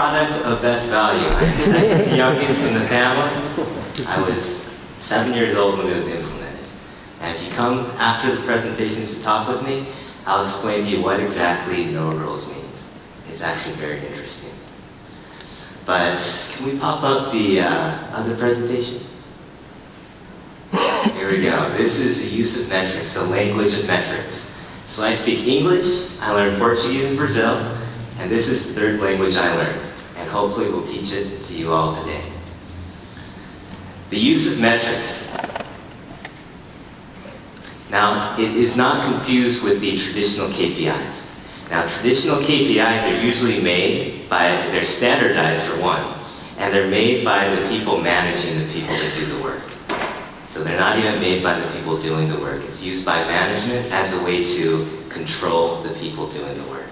product of best value. I'm second youngest in the family. I was 7 years old when it was implemented. And if you come after the presentations to talk with me, I'll explain to you what exactly no rules means. It's actually very interesting. But can we pop up the other presentation? Here we go. This is the use of metrics, the language of metrics. So I speak English, I learned Portuguese in Brazil, and this is the third language I learned. And hopefully we'll teach it to you all today. The use of metrics. Now, it is not confused with the traditional KPIs. Now, traditional KPIs are usually made by, they're standardized for one, and they're made by the people managing the people that do the work. So they're not even made by the people doing the work. It's used by management as a way to control the people doing the work.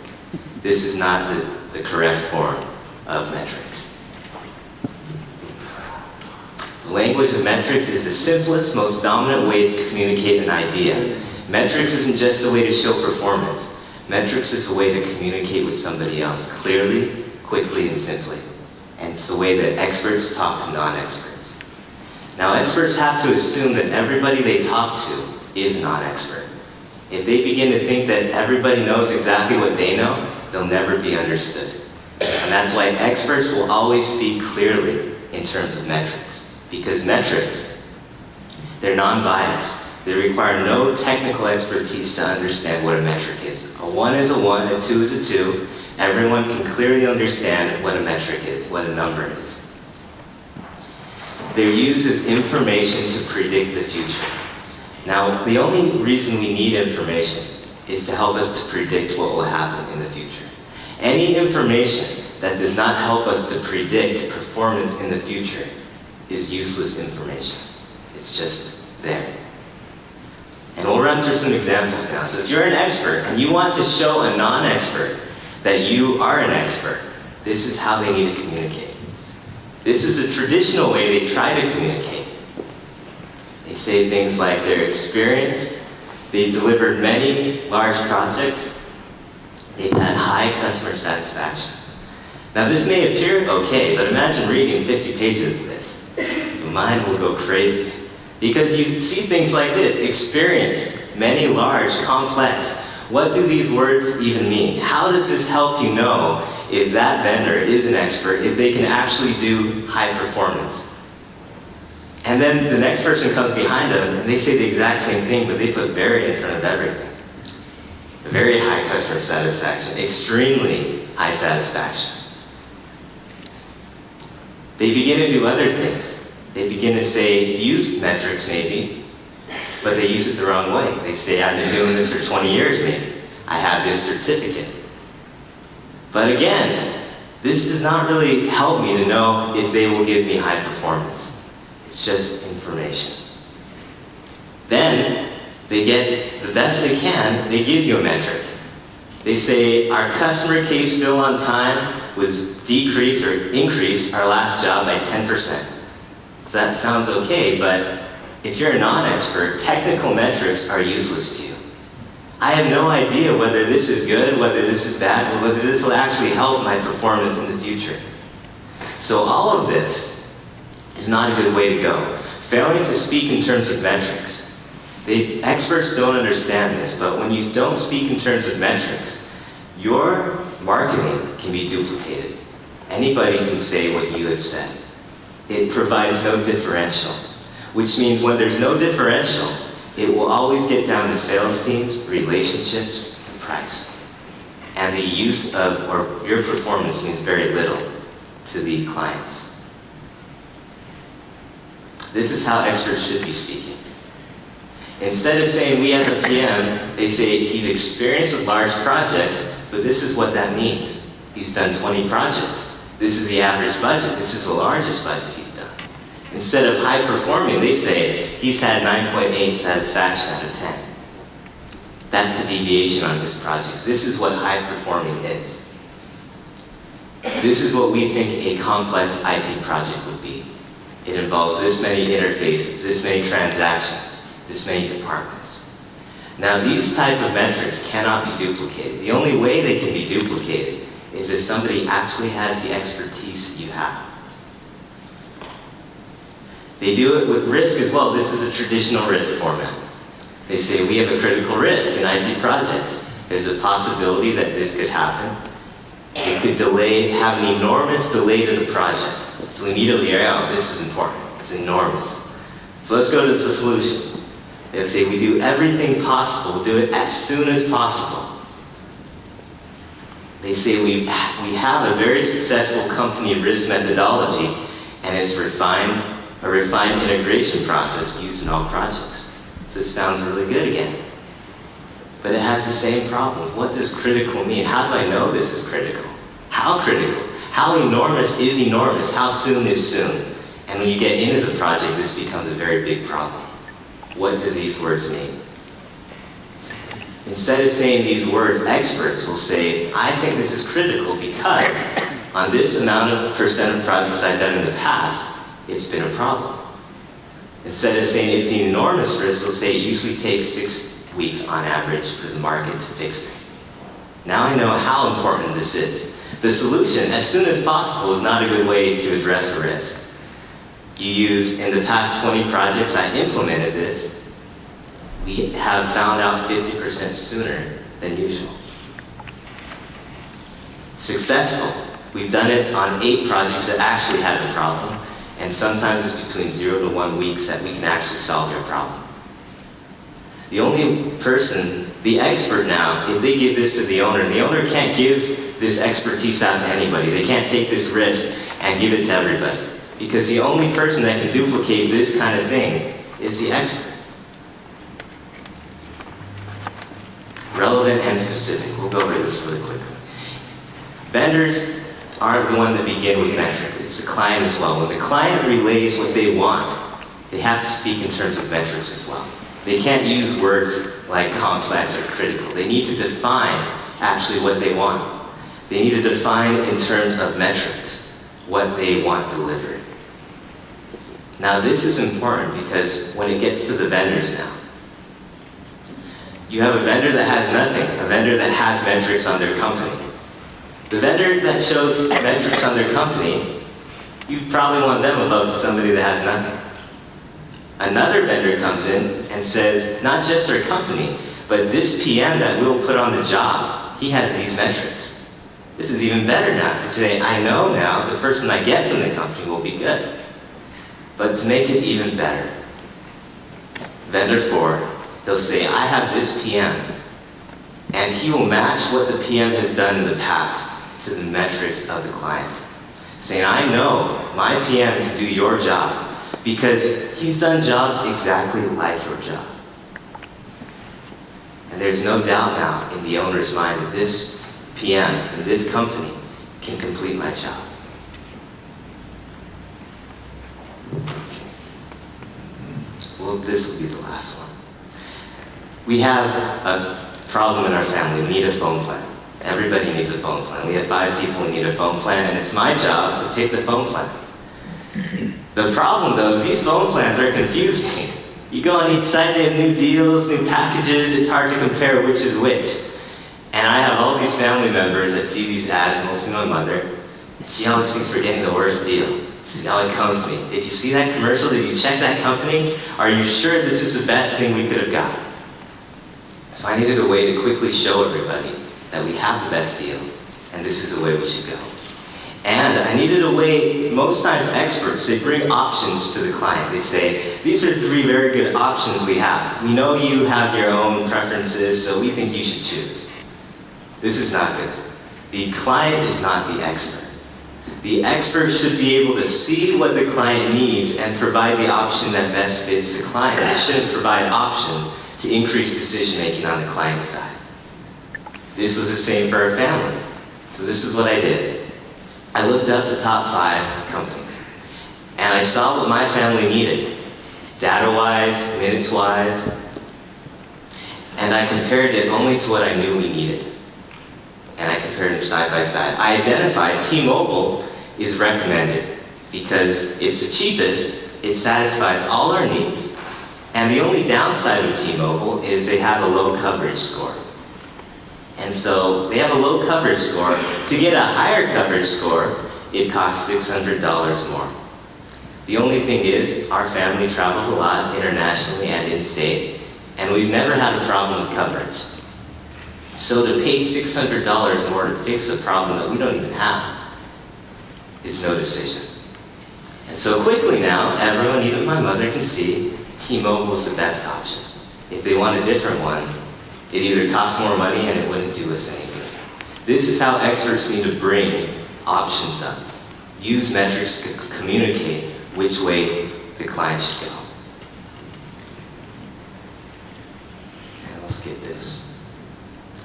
This is not the correct form of metrics. The language of metrics is the simplest, most dominant way to communicate an idea. Metrics isn't just a way to show performance. Metrics is a way to communicate with somebody else clearly, quickly, and simply. And it's the way that experts talk to non-experts. Now, experts have to assume that everybody they talk to is a non-expert. If they begin to think that everybody knows exactly what they know, they'll never be understood. And that's why experts will always speak clearly in terms of metrics. Because metrics, they're non-biased. They require no technical expertise to understand what a metric is. A 1 is a 1, a 2 is a 2. Everyone can clearly understand what a metric is, what a number is. They're used as information to predict the future. Now, the only reason we need information is to help us to predict what will happen in the future. Any information that does not help us to predict performance in the future is useless information. It's just there. And we'll run through some examples now. So if you're an expert and you want to show a non-expert that you are an expert, this is how they need to communicate. This is a traditional way they try to communicate. They say things like they're experienced, they delivered many large projects, they've had high customer satisfaction. Now this may appear okay, but imagine reading 50 pages of this. Your mind will go crazy. Because you see things like this: experienced, many large, complex. What do these words even mean? How does this help you know if that vendor is an expert, if they can actually do high performance? And then the next person comes behind them and they say the exact same thing, but they put very in front of everything. Very high customer satisfaction, extremely high satisfaction. They begin to do other things. They begin to say, use metrics maybe, but they use it the wrong way. They say, I've been doing this for 20 years maybe. I have this certificate. But again, this does not really help me to know if they will give me high performance. It's just information. Then, they get the best they can, they give you a metric. They say, our customer case fill on time was decreased or increased our last job by 10%. So that sounds okay, but if you're a non-expert, technical metrics are useless to you. I have no idea whether this is good, whether this is bad, or whether this will actually help my performance in the future. So all of this is not a good way to go. Failing to speak in terms of metrics. Experts don't understand this, but when you don't speak in terms of metrics, your marketing can be duplicated. Anybody can say what you have said. It provides no differential, which means when there's no differential, it will always get down to sales teams, relationships, and price. And the use of, or your performance means very little to the clients. This is how experts should be speaking. Instead of saying we have a PM, they say he's experienced with large projects, but this is what that means. He's done 20 projects. This is the average budget. This is the largest budget he's done. Instead of high performing, they say he's had 9.8 satisfaction out of 10. That's the deviation on his projects. This is what high performing is. This is what we think a complex IT project would be. It involves this many interfaces, this many transactions, this many departments. Now these type of metrics cannot be duplicated. The only way they can be duplicated is if somebody actually has the expertise that you have. They do it with risk as well. This is a traditional risk format. They say we have a critical risk in IT projects. There's a possibility that this could happen. It could have an enormous delay to the project. So we immediately this is important. It's enormous. So let's go to the solution. They'll say we do everything possible, we'll do it as soon as possible. They say we have a very successful company risk methodology, and it's a refined integration process used in all projects. So this sounds really good again. But it has the same problem. What does critical mean? How do I know this is critical? How critical? How enormous is enormous? How soon is soon? And when you get into the project, this becomes a very big problem. What do these words mean? Instead of saying these words, experts will say, I think this is critical because on this amount of percent of projects I've done in the past, it's been a problem. Instead of saying it's an enormous risk, they'll say it usually takes 6 weeks on average for the market to fix it. Now I know how important this is. The solution, as soon as possible, is not a good way to address a risk. In the past 20 projects I implemented this, we have found out 50% sooner than usual. Successful. We've done it on 8 projects that actually had the problem, and sometimes it's between 0 to 1 weeks that we can actually solve your problem. The only person, the expert now, if they give this to the owner can't give this expertise out to anybody. They can't take this risk and give it to everybody. Because the only person that can duplicate this kind of thing is the expert. Relevant and specific. We'll go over this really quickly. Vendors aren't the one that begin with metrics. It's the client as well. When the client relays what they want, they have to speak in terms of metrics as well. They can't use words like complex or critical. They need to define actually what they want. They need to define in terms of metrics what they want delivered. Now this is important because when it gets to the vendors now, you have a vendor that has nothing, a vendor that has metrics on their company. The vendor that shows metrics on their company, you probably want them above somebody that has nothing. Another vendor comes in and says, not just our company, but this PM that we'll put on the job, he has these metrics. This is even better now, to say, I know now the person I get from the company will be good. But to make it even better, vendor 4, they'll say, I have this PM, and he will match what the PM has done in the past to the metrics of the client. Saying, I know my PM can do your job because he's done jobs exactly like your job. And there's no doubt now in the owner's mind that this PM in this company can complete my job. Well, this will be the last one. We have a problem in our family. We need a phone plan. Everybody needs a phone plan. We have 5 people who need a phone plan, and it's my job to pick the phone plan. The problem, though, is these phone plans are confusing. You go on each site, they have new deals, new packages. It's hard to compare which is which. And I have all these family members that see these ads, mostly my mother, and she always thinks we're getting the worst deal. She always comes to me, did you see that commercial? Did you check that company? Are you sure this is the best thing we could have got? So I needed a way to quickly show everybody that we have the best deal, and this is the way we should go. And I needed a way, most times experts, they bring options to the client. They say, these are 3 very good options we have. We know you have your own preferences, so we think you should choose. This is not good. The client is not the expert. The expert should be able to see what the client needs and provide the option that best fits the client. They shouldn't provide option to increase decision making on the client side. This was the same for our family. So this is what I did. I looked up the top 5 companies, and I saw what my family needed, data-wise, minutes-wise, and I compared it only to what I knew we needed. And I compared them side by side. I identified T-Mobile is recommended because it's the cheapest, it satisfies all our needs, and the only downside of T-Mobile is they have a low coverage score. And so they have a low coverage score. To get a higher coverage score, it costs $600 more. The only thing is, our family travels a lot internationally and in-state, and we've never had a problem with coverage. So to pay $600 more to fix a problem that we don't even have is no decision. And so quickly now, everyone, even my mother, can see T-Mobile is the best option. If they want a different one, it either costs more money and it wouldn't do us any good. This is how experts need to bring options up. Use metrics to communicate which way the client should go. And let's get this.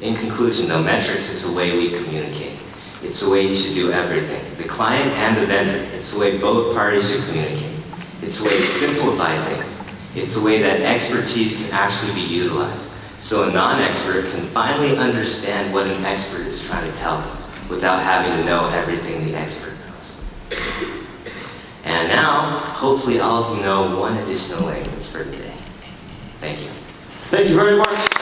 In conclusion, though, metrics is the way we communicate. It's the way you should do everything. The client and the vendor. It's the way both parties should communicate. It's the way to simplify things. It's the way that expertise can actually be utilized. So a non-expert can finally understand what an expert is trying to tell them without having to know everything the expert knows. And now, hopefully all of you know one additional language for today. Thank you. Thank you very much.